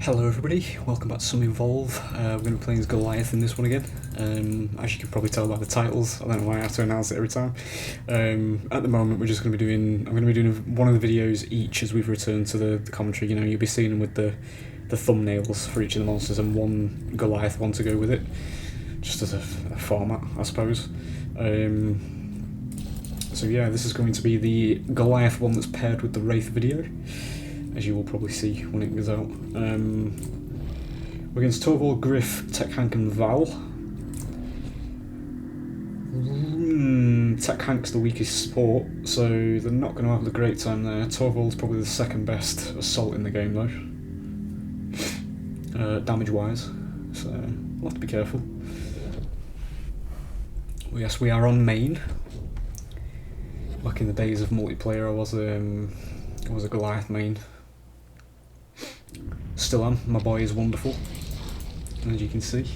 Hello everybody, welcome back to some Evolve. We're going to be playing as Goliath in this one again. As you can probably tell by the titles, I don't know why I have to announce it every time. At the moment we're just going to be doing, I'm going to be doing one of the videos each as we've returned to the commentary. You know, you'll be seeing them with the thumbnails for each of the monsters and one Goliath one to go with it. Just as a format, I suppose. So yeah, this is going to be the Goliath one that's paired with the Wraith video, as you will probably see when it goes out. We're against Torvald, Griff, Tech Hank and Val. Tech Hank's the weakest support, so they're not going to have a great time there. Torvald's probably the second best assault in the game though, damage wise, so we'll have to be careful. Well, yes, we are on main. Back in the days of multiplayer I was a Goliath main. Still am. My boy is wonderful, as you can see.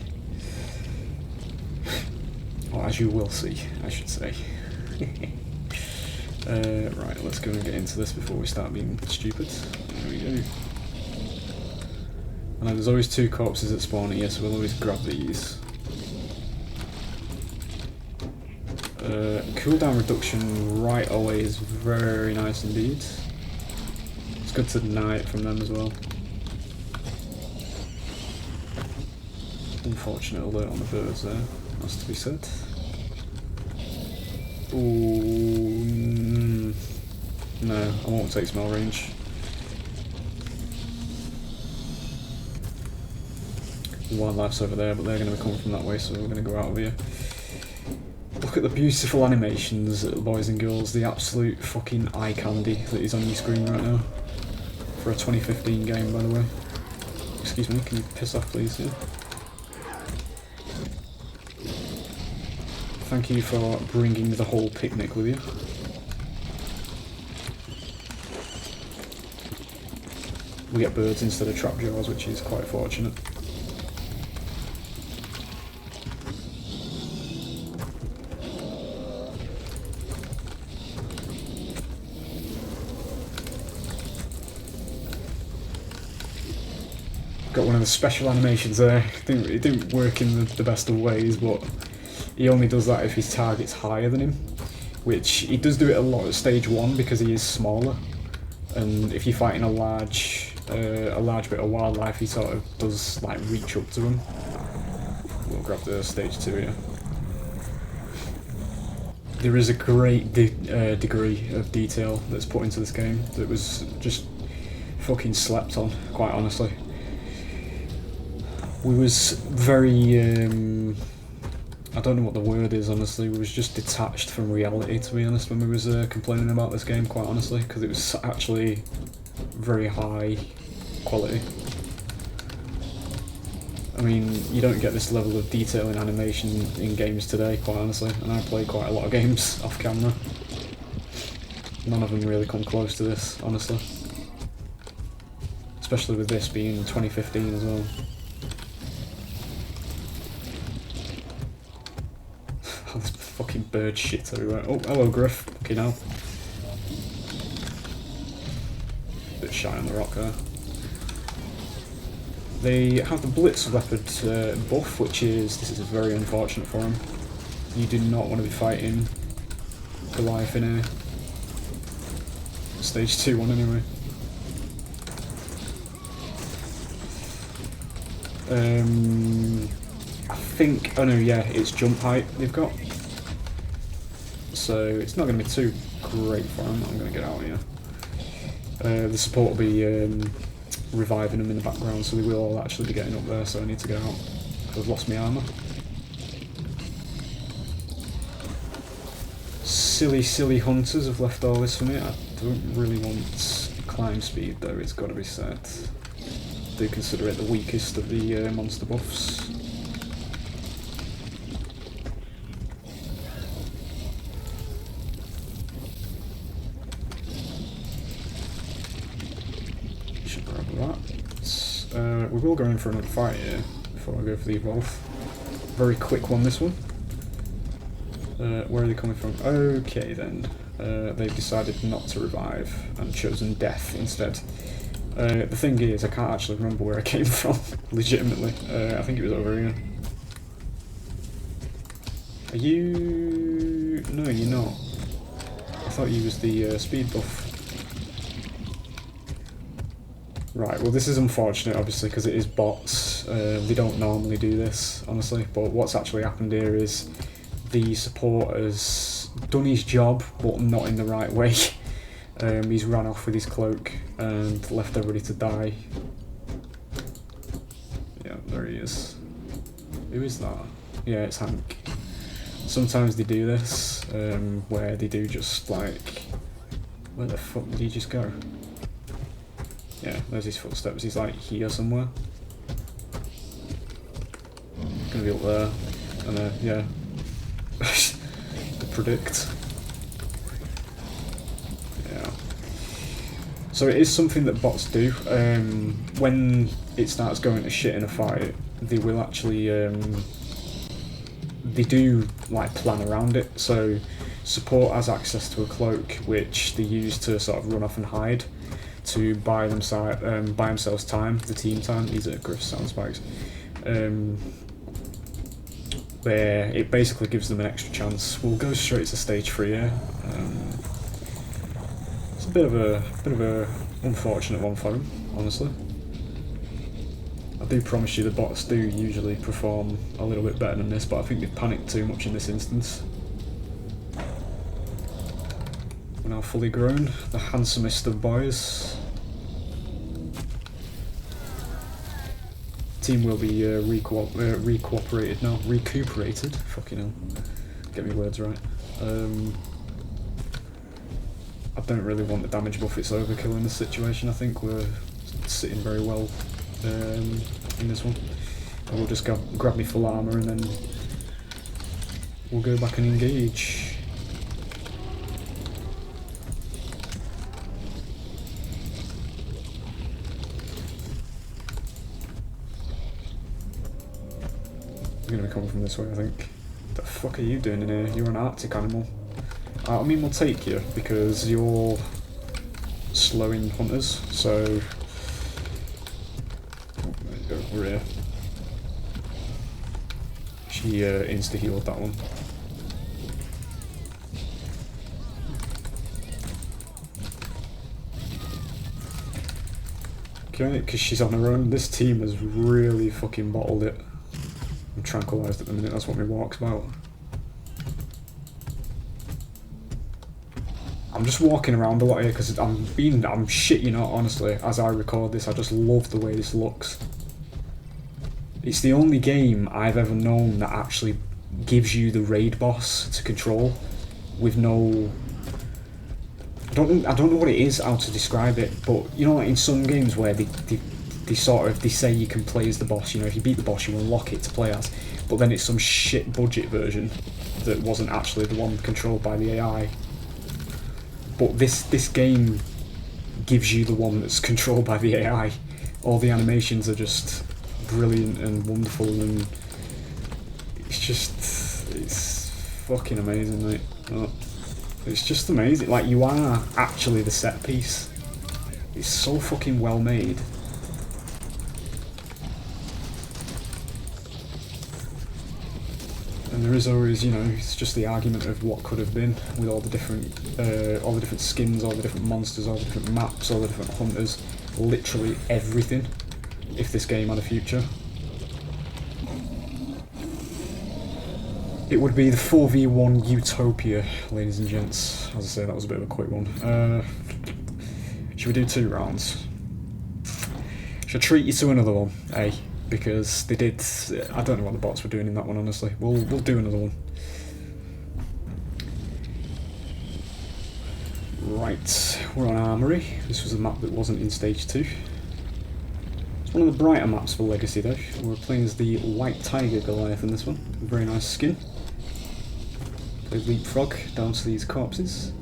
Or as you will see, I should say. Right, let's go and get into this before we start being stupid. There we go. I know there's always two corpses that spawn here, so we'll always grab these. Cooldown reduction right away is very nice indeed. It's good to deny it from them as well. Unfortunate alert on the birds there, has to be said. Ooh, no, I won't take smell range. Wildlife's over there, but they're going to be coming from that way, so we're going to go out of here. Look at the beautiful animations, boys and girls, the absolute fucking eye candy that is on your screen right now. For a 2015 game, by the way. Excuse me, can you piss off please? Yeah. Thank you for bringing the whole picnic with you. We get birds instead of trapjaws, which is quite fortunate. Got one of the special animations there. It didn't work in the best of ways, but he only does that if his target's higher than him, which he does do it a lot at stage 1 because he is smaller, and if you're fighting a large bit of wildlife, he sort of does like reach up to him. We'll grab the stage 2 here. There is a great degree of detail that's put into this game that was just fucking slept on, quite honestly. We was very, I don't know what the word is, honestly. We was just detached from reality, to be honest, when we was complaining about this game, quite honestly, because it was actually very high quality. I mean, you don't get this level of detail in animation in games today, quite honestly, and I play quite a lot of games off camera. None of them really come close to this, honestly. Especially with this being 2015 as well. There's fucking bird shit everywhere. Oh, hello Griff. Fucking hell. Bit shy on the rock there. They have the Blitz Leopard buff, which is, this is very unfortunate for him. You do not want to be fighting Goliath in a stage 2 one anyway. I think, oh no, yeah, it's jump height they've got. So it's not going to be too great for him. I'm going to get out of here. The support will be reviving them in the background, so they will all actually be getting up there, so I need to get out. I've lost my armour. Silly hunters have left all this for me. I don't really want climb speed though, it's got to be set. I do consider it the weakest of the monster buffs. We will go in for another fight here before I go for the evolve. Very quick one, this one. Where are they coming from? Okay then. They've decided not to revive and chosen death instead. The thing is, I can't actually remember where I came from, legitimately. I think it was over here. Are you... No, you're not. I thought you was the speed buff. Right, well this is unfortunate, obviously, because it is bots. They don't normally do this, honestly, but what's actually happened here is the support has done his job, but not in the right way. He's ran off with his cloak and left everybody to die. Yeah, there he is. Who is that? Yeah, it's Hank. Sometimes they do this, where they do just like... Where the fuck did he just go? Yeah, there's his footsteps. He's like here somewhere. Gonna be up there. And yeah. To predict. Yeah. So it is something that bots do. When it starts going to shit in a fight, they will actually... they do like plan around it. So support has access to a cloak which they use to sort of run off and hide, to buy themselves time, the team time. These are Griff's sound spikes. Where it basically gives them an extra chance. We'll go straight to stage 3 here. It's a bit of a unfortunate one for him, honestly. I do promise you the bots do usually perform a little bit better than this, but I think they've panicked too much in this instance. We're now fully grown, the handsomest of boys. Team will be recuperated now. Recuperated? Fucking hell. Get me words right. I don't really want the damage buff, it's overkill in this situation. I think we're sitting very well in this one. I will just grab me full armour and then we'll go back and engage. You're gonna be coming from this way, I think. What the fuck are you doing in here? You're an Arctic animal. I mean, we'll take you because you're slowing hunters, so... Over here. She insta-healed that one. Okay, because she's on her own. This team has really fucking bottled it. I'm tranquilised at the minute, that's what my walk's about. I'm just walking around a lot here because I'm shit, you know, honestly, as I record this. I just love the way this looks. It's the only game I've ever known that actually gives you the raid boss to control with no... I don't know what it is, how to describe it, but you know, like in some games where they say you can play as the boss, you know, if you beat the boss you unlock it to play as, but then it's some shit budget version that wasn't actually the one controlled by the AI. But this game gives you the one that's controlled by the AI. All the animations are just brilliant and wonderful, and it's fucking amazing, mate. Oh, it's just amazing. Like, you are actually the set piece. It's so fucking well made. And there is always, you know, it's just the argument of what could have been with all the different skins, all the different monsters, all the different maps, all the different hunters, literally everything. If this game had a future, it would be the 4v1 utopia, ladies and gents. As I say, that was a bit of a quick one. Should we do 2 rounds? Should I treat you to another one, eh? Because they did... I don't know what the bots were doing in that one, honestly. We'll do another one. Right, we're on Armory. This was a map that wasn't in stage 2. It's one of the brighter maps for Legacy though. We're playing as the White Tiger Goliath in this one. Very nice skin. Play leapfrog down to these corpses.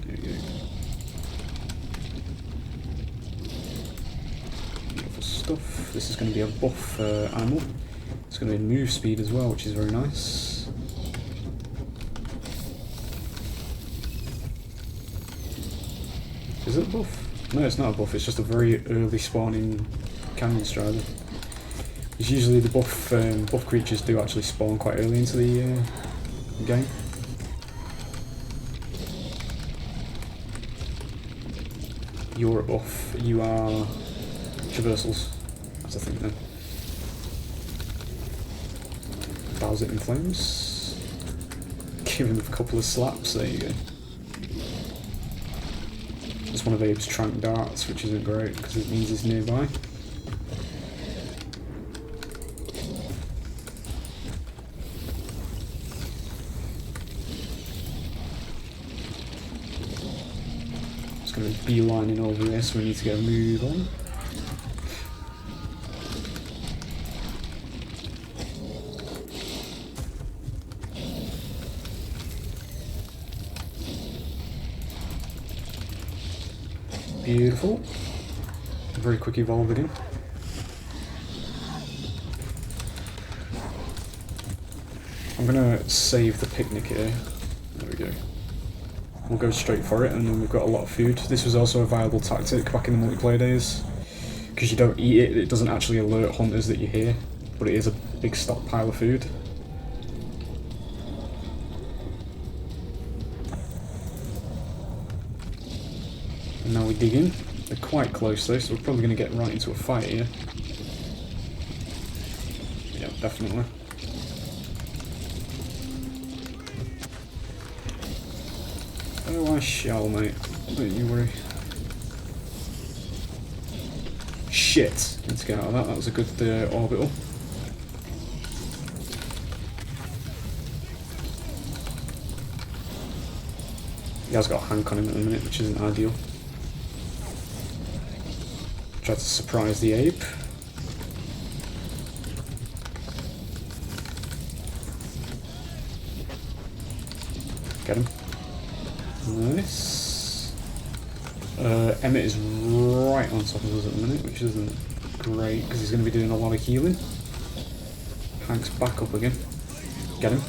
There you go. Beautiful stuff. This is going to be a buff animal. It's going to be move speed as well, which is very nice. Is it a buff? No, it's not a buff, it's just a very early spawning Canyon Strider. Because usually the buff creatures do actually spawn quite early into the game. You're a buff, you are traversals. That's a thing then. Douse it in flames. Give him a couple of slaps, there you go. Just one of Abe's trank darts, which isn't great because it means he's nearby. Just going to be beelining over here, so we need to get a move on. Beautiful. Very quick evolve again. I'm gonna save the picnic here. There we go. We'll go straight for it, and then we've got a lot of food. This was also a viable tactic back in the multiplayer days. Because you don't eat it, it doesn't actually alert hunters that you're here, but it is a big stockpile of food. And now we dig in. They're quite close though, so we're probably going to get right into a fight here. Yeah, definitely. Oh, I shall, mate. Don't you worry. Shit! Let's get out of that. That was a good orbital. He has got a Hank on him at the minute, which isn't ideal. Try to surprise the ape. Get him. Nice. Emmett is right on top of us at the minute, which isn't great because he's going to be doing a lot of healing. Hank's back up again. Get him.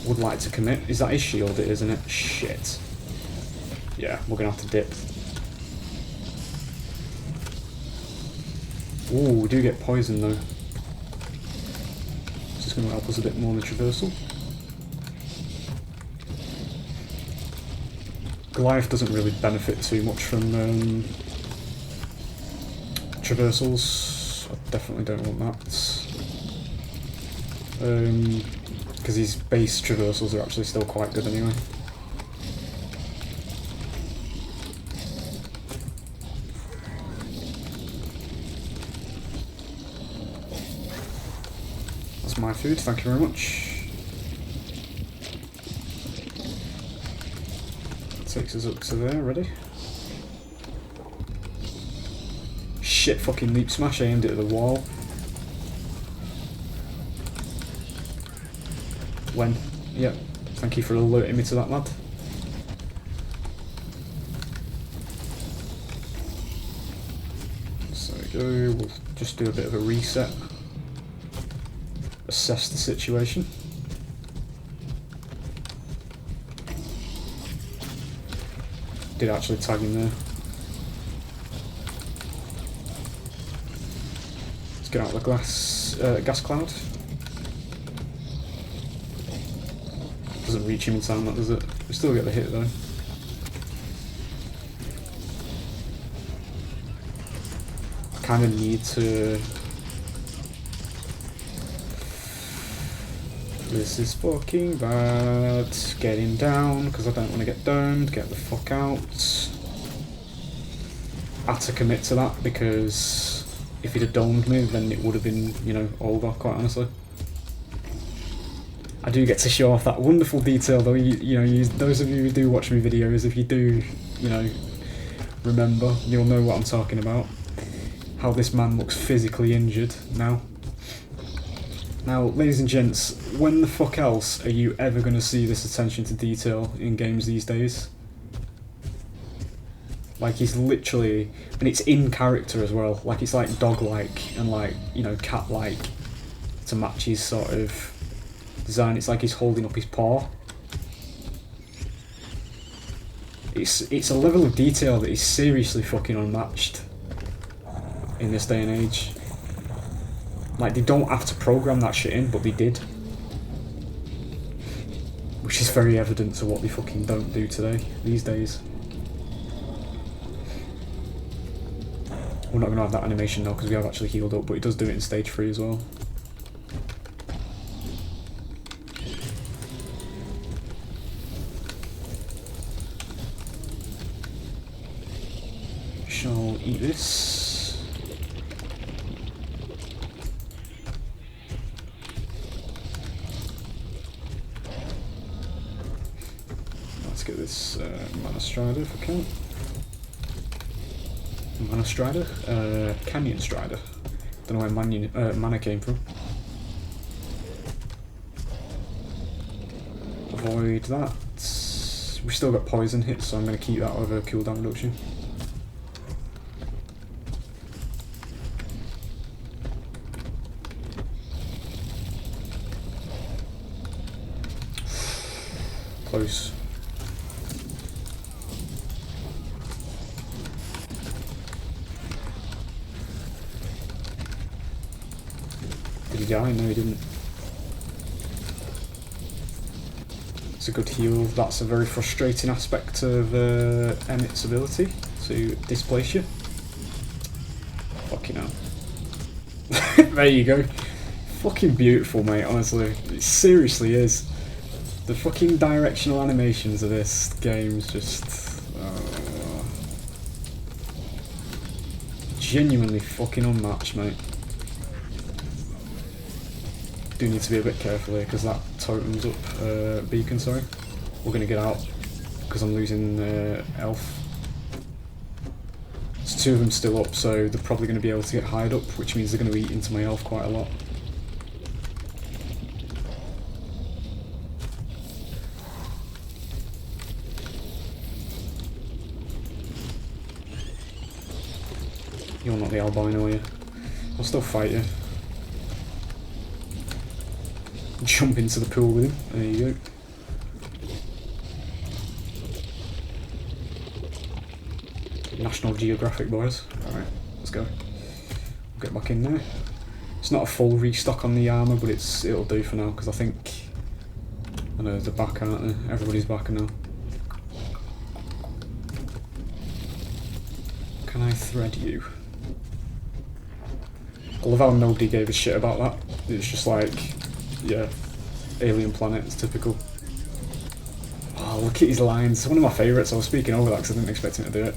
Would like to commit. Is that his shield? It isn't it? Shit. Yeah, we're going to have to dip. Ooh, we do get poison though. This is going to help us a bit more in the traversal. Goliath doesn't really benefit too much from traversals. I definitely don't want that. Because his base traversals are actually still quite good anyway. That's my food, thank you very much. Takes us up to there, ready? Shit, fucking leap smash, I aimed it at the wall. When? Yep, thank you for alerting me to that, lad. So there we go, we'll just do a bit of a reset. Assess the situation. Did actually tag him there. Let's get out of the gas cloud. Doesn't reach him in time, that does it? We still get the hit though. I kind of need to. This is fucking bad. Get him down because I don't want to get domed. Get the fuck out. I had to commit to that because if he'd have domed me, then it would have been, you know, over. Quite honestly. I do get to show off that wonderful detail, though. Those of you who do watch my videos, if you do, you know, remember, you'll know what I'm talking about. How this man looks physically injured now. Now, ladies and gents, when the fuck else are you ever going to see this attention to detail in games these days? Like, he's literally, and it's in character as well, like it's like dog-like and like, you know, cat-like to match his sort of design. It's like he's holding up his paw. it's a level of detail that is seriously fucking unmatched in this day and age. Like, they don't have to program that shit in, but they did. Which is very evident to what they fucking don't do today, these days. We're not going to have that animation now because we have actually healed up, but it does do it in stage 3 as well. Shall eat this. Let's get this Mana Strider if I can. Mana Strider? Canyon Strider. Don't know where mana came from. Avoid that. We've still got poison hits, so I'm going to keep that over cooldown reduction. Close. Did he die? No, he didn't. It's a good heal. That's a very frustrating aspect of Emmett's ability to displace you. Fucking hell. There you go. Fucking beautiful, mate, honestly. It seriously is. The fucking directional animations of this game is just... genuinely fucking unmatched, mate. Do need to be a bit careful here because that totem's up, beacon, sorry. We're going to get out because I'm losing elf. There's 2 of them still up, so they're probably going to be able to get hide up, which means they're going to eat into my elf quite a lot. You're not the albino, are you? I'll still fight you. Jump into the pool with him. There you go. National Geographic, boys. Alright, let's go. We'll get back in there. It's not a full restock on the armour, but it'll do for now, because I think... I know they're back, aren't they? Everybody's back now. Can I thread you? I love how nobody gave a shit about that. It's just like... yeah, alien planet, it's typical. Oh, look at his lines. It's one of my favourites. I was speaking over that because I didn't expect him to do it.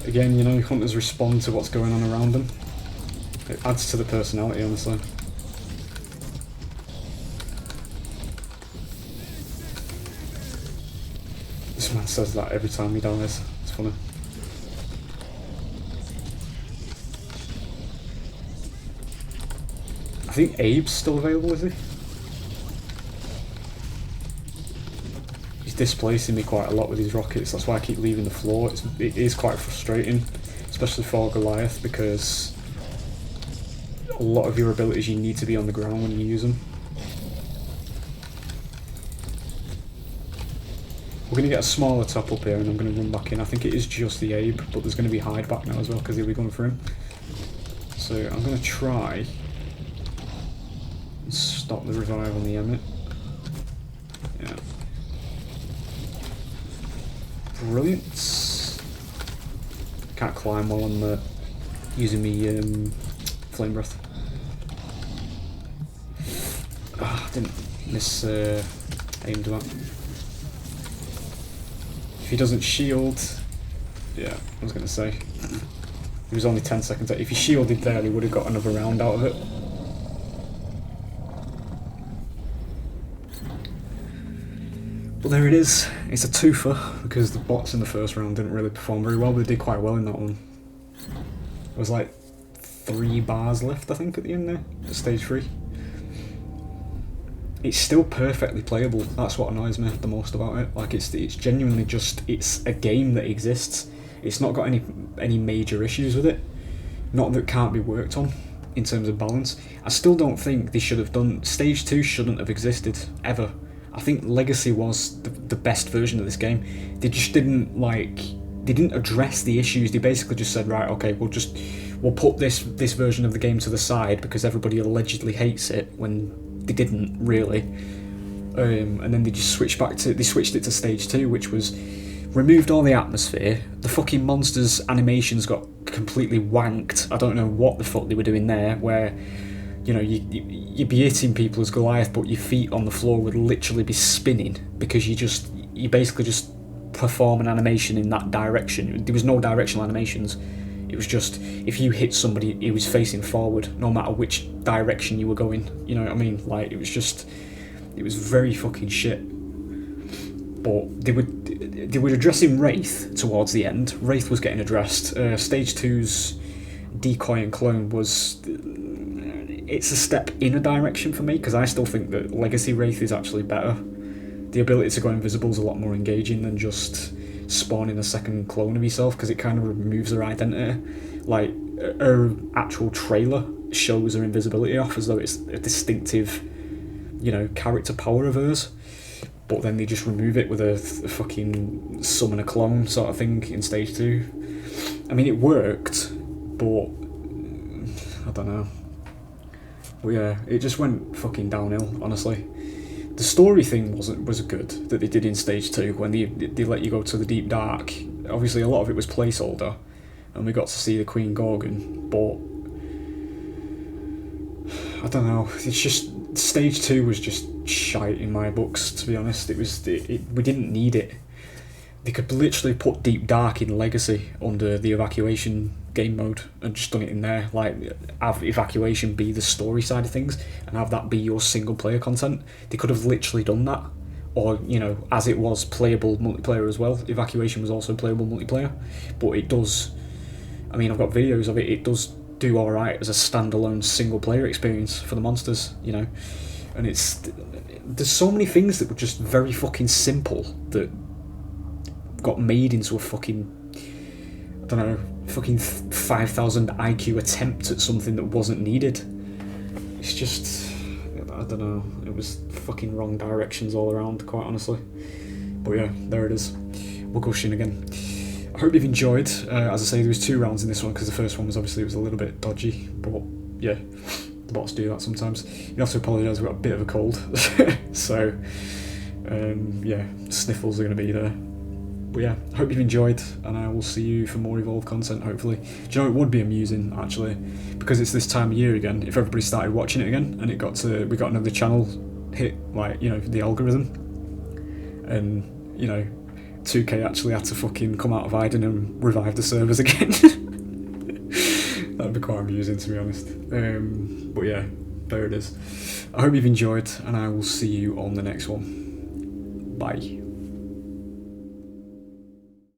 Again, you know, hunters respond to what's going on around them. It adds to the personality, honestly. This man says that every time he dies. It's funny. I think Abe's still available, is he? He's displacing me quite a lot with his rockets, that's why I keep leaving the floor. It is quite frustrating, especially for Goliath, because a lot of your abilities you need to be on the ground when you use them. We're going to get a smaller top up here and I'm going to run back in. I think it is just the Abe, but there's going to be hide back now as well because he'll be going for him. So I'm going to try... stop the revive on the Emmett. Yeah. Brilliant. Can't climb while I'm using me flame breath. Ah, didn't miss aim to that. If he doesn't shield, yeah, I was gonna say. He was only 10 seconds out. If he shielded there, he would have got another round out of it. But there it is. It's a twofer because the bots in the first round didn't really perform very well, but they did quite well in that one. It was like 3 bars left, I think, at the end there, at stage 3. It's still perfectly playable. That's what annoys me the most about it. Like it's genuinely just, it's a game that exists. It's not got any major issues with it. Not that it can't be worked on in terms of balance. I still don't think they should have done, stage 2 shouldn't have existed ever. I think Legacy was the best version of this game. They just didn't they didn't address the issues. They basically just said, right, okay, we'll put this version of the game to the side because everybody allegedly hates it, when they didn't really. And then they just switched it to stage 2, which was removed all the atmosphere. The fucking monsters' animations got completely wanked. I don't know what the fuck they were doing there, where, you know, you'd be hitting people as Goliath, but your feet on the floor would literally be spinning because you basically just perform an animation in that direction. There was no directional animations. It was just, if you hit somebody, it was facing forward, no matter which direction you were going. You know what I mean? Like, it was very fucking shit. But they were addressing Wraith towards the end. Wraith was getting addressed. Stage 2's Decoy and Clone was... It's a step in a direction for me, because I still think that Legacy Wraith is actually better. The ability to go invisible is a lot more engaging than just spawning a second clone of yourself, because it kind of removes her identity. Like, her actual trailer shows her invisibility off as though it's a distinctive, you know, character power of hers. But then they just remove it with a fucking summon a clone sort of thing in stage 2. I mean, it worked, but I don't know. But yeah, it just went fucking downhill, honestly. The story thing was good that they did in stage 2 when they let you go to the deep dark. Obviously, a lot of it was placeholder, and we got to see the Queen Gorgon. But I don't know. It's just stage 2 was just shite in my books. To be honest, we didn't need it. They could literally put Deep Dark in Legacy under the evacuation game mode and just done it in there. Like, have evacuation be the story side of things and have that be your single player content. They could have literally done that. Or, you know, as it was playable multiplayer as well. Evacuation was also playable multiplayer. But it does, I mean, I've got videos of it, it does do alright as a standalone single player experience for the monsters, you know. And there's so many things that were just very fucking simple that got made into a fucking, I don't know, fucking 5,000 IQ attempt at something that wasn't needed. It's just, I don't know, it was fucking wrong directions all around, quite honestly. But yeah, there it is. We'll go Shin again. I hope you've enjoyed. As I say, there was 2 rounds in this one because the first one was obviously a little bit dodgy, but yeah, the bots do that sometimes. You have to apologise, we've got a bit of a cold, so yeah, sniffles are going to be there. But yeah, I hope you've enjoyed, and I will see you for more Evolve content, hopefully. Do you know, it would be amusing, actually, because it's this time of year again, if everybody started watching it again, and we got another channel hit, like, you know, the algorithm, and, you know, 2K actually had to fucking come out of hiding and revive the servers again. That'd be quite amusing, to be honest. But yeah, there it is. I hope you've enjoyed, and I will see you on the next one. Bye.